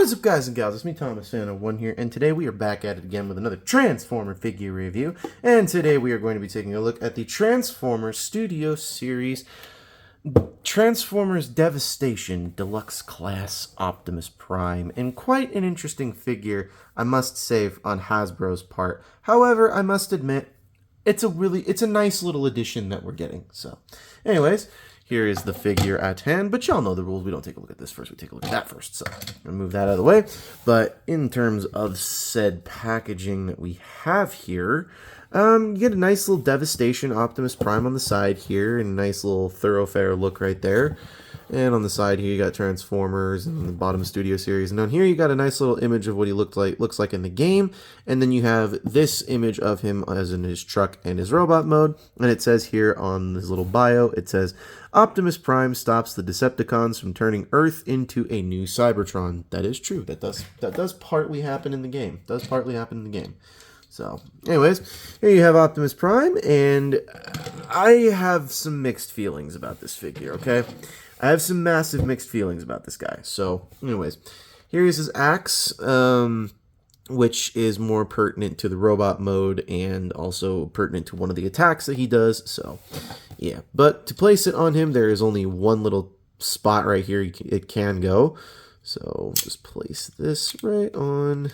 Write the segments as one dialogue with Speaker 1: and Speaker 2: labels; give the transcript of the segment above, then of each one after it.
Speaker 1: What is up, guys and gals? It's me, Thomas, Fan01 here, and today we are back at it again with another Transformer figure review. And today we are going to be taking a look at the Transformers Studio Series Transformers Devastation Deluxe Class Optimus Prime, and quite an interesting figure, I must say, on Hasbro's part. However, I must admit, it's a nice little addition that we're getting. So, anyways, here is the figure at hand, but y'all know the rules. We don't take a look at this first, we take a look at that first. So, I'm gonna move that out of the way. But in terms of said packaging that we have here, you get a nice little Devastation Optimus Prime on the side here, and a nice little thoroughfare look right there. And on the side here, you got Transformers, and on the bottom Studio Series. And down here, you got a nice little image of what he looks like in the game. And then you have this image of him as in his truck and his robot mode. And it says here on this little bio, it says, Optimus Prime stops the Decepticons from turning Earth into a new Cybertron. That is true. That does partly happen in the game. So, anyways, here you have Optimus Prime, and I have some mixed feelings about this figure, okay? I have some massive mixed feelings about this guy. So, anyways, here is his axe, which is more pertinent to the robot mode and also pertinent to one of the attacks that he does. So, yeah. But to place it on him, there is only one little spot right here it can go. So, just place this right on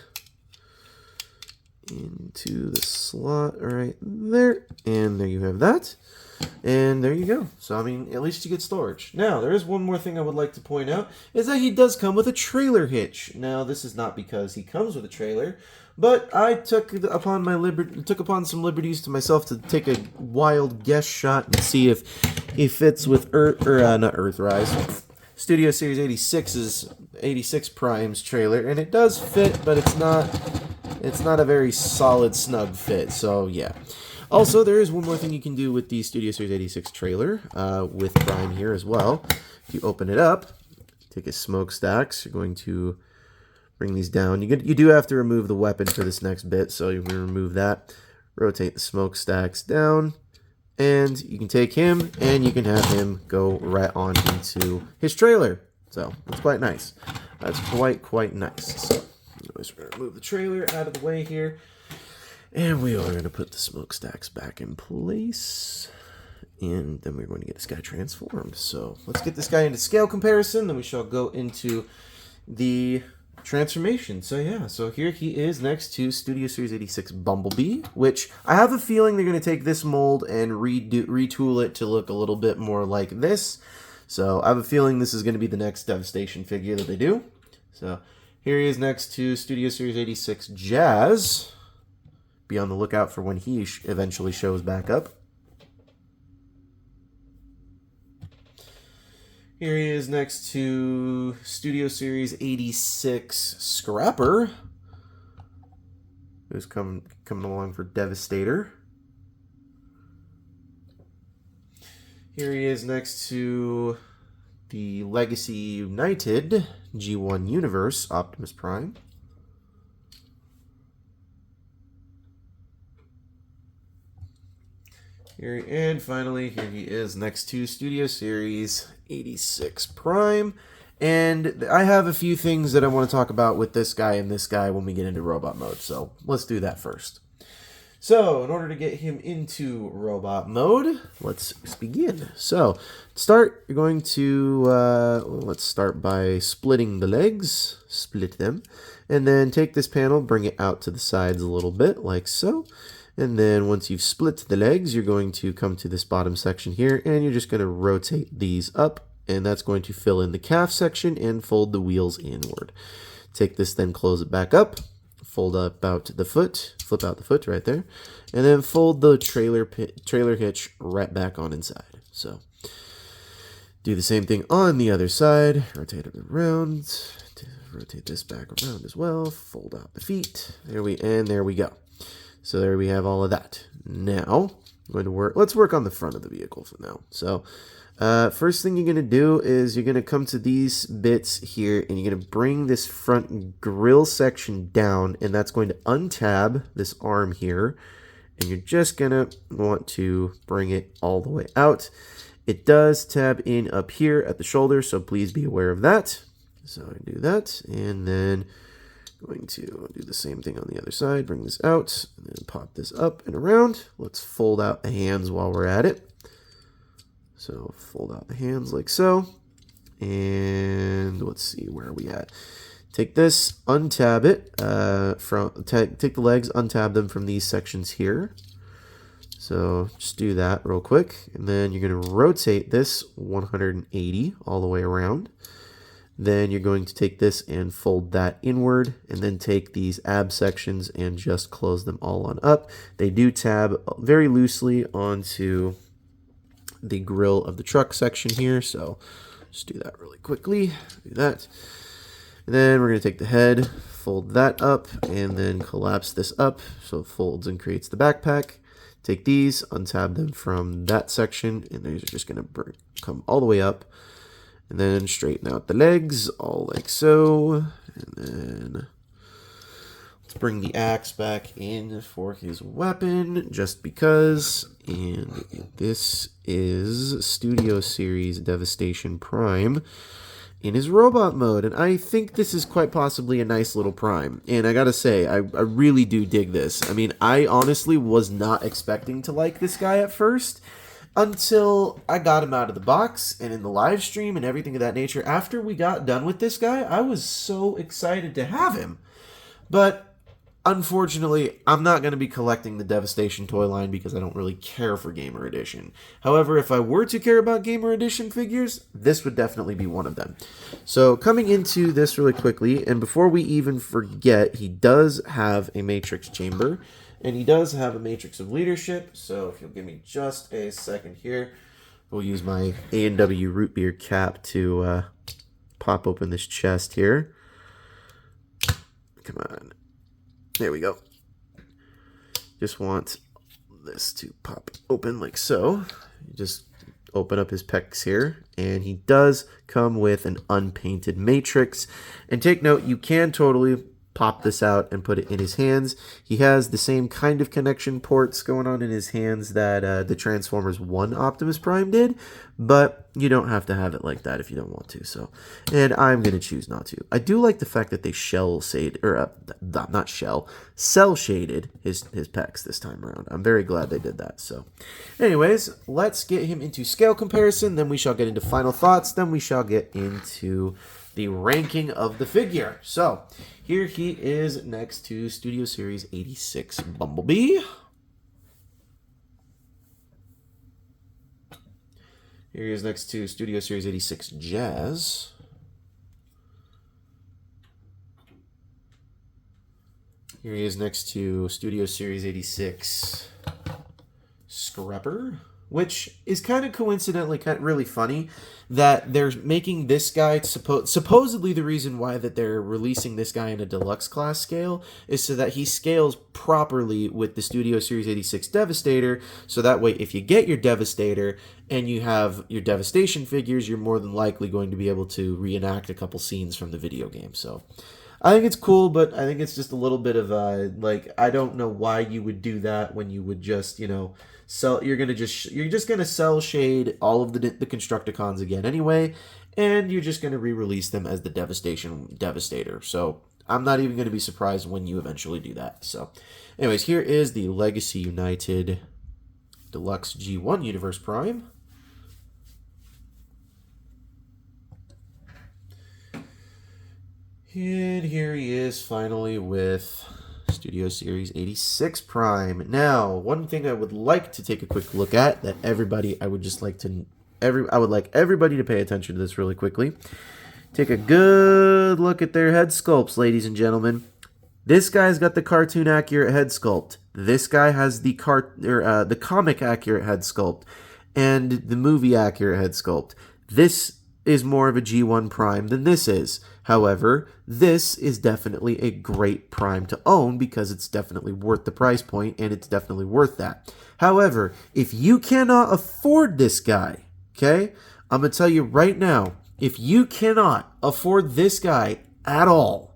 Speaker 1: into the slot right there. And there you have that. And there you go. So, I mean, at least you get storage. Now, there is one more thing I would like to point out, is that he does come with a trailer hitch. Now, this is not because he comes with a trailer, but I took upon some liberties to myself to take a wild guess shot and see if he fits with not Earthrise, Studio Series 86 Prime's trailer, and it does fit, but it's not a very solid, snug fit. So, yeah. Also, there is one more thing you can do with the Studio Series 86 trailer with Prime here as well. If you open it up, take his smokestacks, you're going to bring these down. You do have to remove the weapon for this next bit, so you're going to remove that. Rotate the smokestacks down, and you can take him, and you can have him go right on into his trailer. So, that's quite nice. That's quite nice. So, anyways, we're going to move the trailer out of the way here. And we are going to put the smokestacks back in place. And then we're going to get this guy transformed. So let's get this guy into scale comparison. Then we shall go into the transformation. So yeah, so here he is next to Studio Series 86 Bumblebee, which I have a feeling they're going to take this mold and retool it to look a little bit more like this. So I have a feeling this is going to be the next Devastation figure that they do. So here he is next to Studio Series 86 Jazz. Be on the lookout for when he eventually shows back up. Here he is next to Studio Series 86 Scrapper, who's coming along for Devastator. Here he is next to the Legacy United G1 Universe Optimus Prime. And finally, here he is next to Studio Series 86 Prime. And I have a few things that I want to talk about with this guy and this guy when we get into robot mode. So let's do that first. So in order to get him into robot mode, let's begin. So to start, you're going to, let's start by splitting the legs. Split them. And then take this panel, bring it out to the sides a little bit, like so. And then once you've split the legs, you're going to come to this bottom section here, and you're just going to rotate these up, and that's going to fill in the calf section and fold the wheels inward. Take this, then close it back up, fold up out the foot, flip out the foot right there, and then fold the trailer hitch right back on inside. So do the same thing on the other side, rotate it around, rotate this back around as well, fold out the feet, there we go. So there we have all of that. Now, let's work on the front of the vehicle for now. So, first thing you're going to do is you're going to come to these bits here, and you're going to bring this front grill section down, and that's going to untab this arm here, and you're just going to want to bring it all the way out. It does tab in up here at the shoulder, so please be aware of that. So I do that, and then going to do the same thing on the other side. Bring this out, and then pop this up and around. Let's fold out the hands while we're at it. So fold out the hands like so. And let's see, where are we at? Take this, untab it, take the legs, untab them from these sections here. So just do that real quick. And then you're going to rotate this 180 all the way around. Then you're going to take this and fold that inward, and then take these ab sections and just close them all on up. They do tab very loosely onto the grill of the truck section here, so just do that really quickly. Do that. And then we're going to take the head, fold that up, and then collapse this up so it folds and creates the backpack. Take these, untab them from that section, and these are just going to come all the way up. And then straighten out the legs, all like so. And then let's bring the axe back in for his weapon, just because. And this is Studio Series Devastation Prime in his robot mode. And I think this is quite possibly a nice little Prime. And I gotta say, I really do dig this. I mean, I honestly was not expecting to like this guy at first, until I got him out of the box and in the live stream and everything of that nature. After we got done with this guy, I was so excited to have him. But unfortunately, I'm not going to be collecting the Devastation toy line because I don't really care for Gamer Edition. However, if I were to care about Gamer Edition figures, this would definitely be one of them. So coming into this really quickly, and before we even forget, he does have a Matrix Chamber. And he does have a Matrix of Leadership, so if you'll give me just a second here, we'll use my A&W root beer cap to pop open this chest here. Come on. There we go. Just want this to pop open like so. You just open up his pecs here, and he does come with an unpainted Matrix. And take note, you can totally pop this out and put it in his hands. He has the same kind of connection ports going on in his hands that the Transformers 1 Optimus Prime did, but you don't have to have it like that if you don't want to. So, and I'm going to choose not to. I do like the fact that they cell shaded his pecs this time around. I'm very glad they did that. So, anyways, let's get him into scale comparison, then we shall get into final thoughts, then we shall get into the ranking of the figure. So, here he is next to Studio Series 86 Bumblebee. Here he is next to Studio Series 86 Jazz. Here he is next to Studio Series 86 Scrapper, which is kind of coincidentally really funny that they're making this guy, supposedly the reason why that they're releasing this guy in a deluxe class scale is so that he scales properly with the Studio Series 86 Devastator, so that way if you get your Devastator and you have your Devastation figures, you're more than likely going to be able to reenact a couple scenes from the video game. So I think it's cool, but I think it's just a little bit of like, I don't know why you would do that when you would just, you know, you're just gonna cell shade all of the Constructicons again anyway, and you're just gonna re-release them as the Devastator. So I'm not even gonna be surprised when you eventually do that. So, anyways, here is the Legacy United Deluxe G1 Universe Prime. And here he is finally with Studio Series 86 Prime. Now, one thing I would like to take a quick look at that I would like everybody to pay attention to this really quickly. Take a good look at their head sculpts, ladies and gentlemen. This guy's got the cartoon accurate head sculpt. This guy has the comic accurate head sculpt and the movie accurate head sculpt. This is more of a G1 Prime than this is. However, this is definitely a great Prime to own because it's definitely worth the price point and it's definitely worth that. However, if you cannot afford this guy, okay, I'm going to tell you right now, if you cannot afford this guy at all,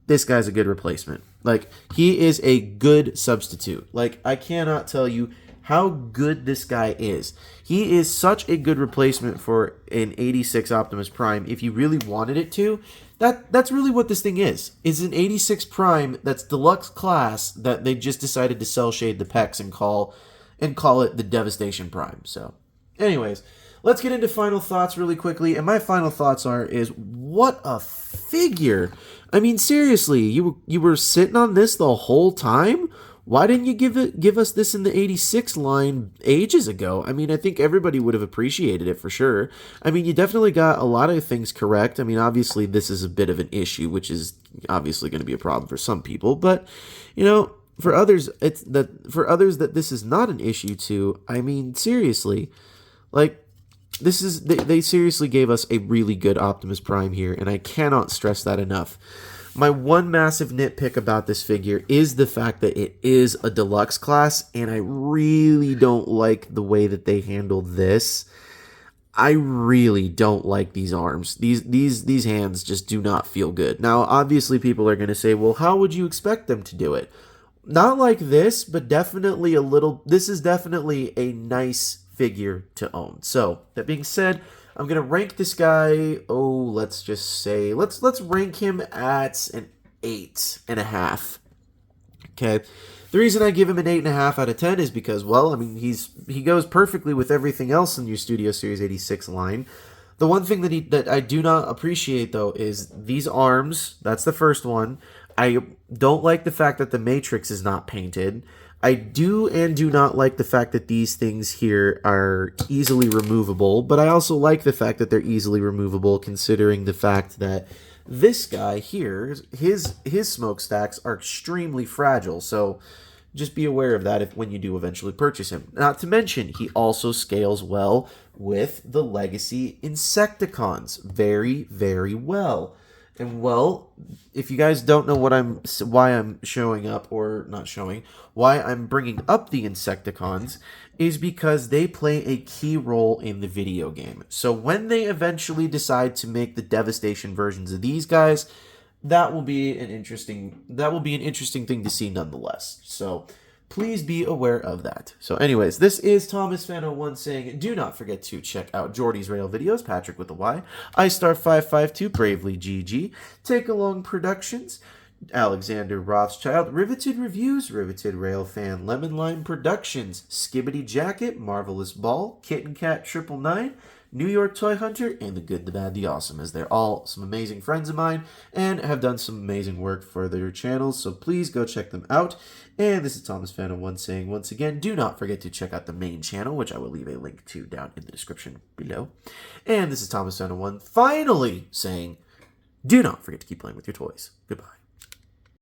Speaker 1: this guy's a good replacement. Like, he is a good substitute. Like, I cannot tell you how good this guy is. He is such a good replacement for an 86 Optimus Prime if you really wanted it to. That's really what this thing is. It's an 86 Prime that's deluxe class that they just decided to cell shade the pecs and call it the Devastation Prime. So, anyways, let's get into final thoughts really quickly. And my final thoughts is what a figure. I mean, seriously, you were sitting on this the whole time? Why didn't you give us this in the 86 line ages ago? I mean, I think everybody would have appreciated it for sure. I mean, you definitely got a lot of things correct. I mean, obviously this is a bit of an issue, which is obviously going to be a problem for some people, but you know, for others that this is not an issue to. I mean, seriously, like they seriously gave us a really good Optimus Prime here, and I cannot stress that enough. My one massive nitpick about this figure is the fact that it is a deluxe class, and I really don't like the way that they handled this. I really don't like these arms. These hands just do not feel good. Now, obviously, people are going to say, well, how would you expect them to do it? Not like this, but definitely a little... This is definitely a nice figure to own. So, that being said, I'm going to rank this guy, let's just say, let's rank him at an 8.5. Okay. The reason I give him an 8.5 out of 10 is because, well, I mean, he goes perfectly with everything else in your Studio Series 86 line. The one thing that I do not appreciate, though, is these arms. That's the first one. I don't like the fact that the Matrix is not painted. I do and do not like the fact that these things here are easily removable, but I also like the fact that they're easily removable considering the fact that this guy here, his smokestacks are extremely fragile, so just be aware of that when you do eventually purchase him. Not to mention, he also scales well with the Legacy Insecticons very, very well. And well, if you guys don't know why I'm showing up or not showing, why I'm bringing up the Insecticons is because they play a key role in the video game. So when they eventually decide to make the Devastation versions of these guys, that will be an interesting thing to see nonetheless. So please be aware of that. So anyways, this is Thomas Fan01 saying, do not forget to check out Jordy's Rail videos, Patrick with a Y, iStar552, Bravely GG, Take Along Productions, Alexander Rothschild, Riveted Reviews, Riveted Rail Fan, Lemon Lime Productions, Skibbity Jacket, Marvelous Ball, Kitten Cat 999, New York Toy Hunter, and The Good, the Bad, the Awesome, as they're all some amazing friends of mine and have done some amazing work for their channels, so please go check them out. And this is Thomas Fan01 saying, once again, do not forget to check out the main channel, which I will leave a link to down in the description below. And this is Thomas Fan01 finally saying, do not forget to keep playing with your toys. Goodbye.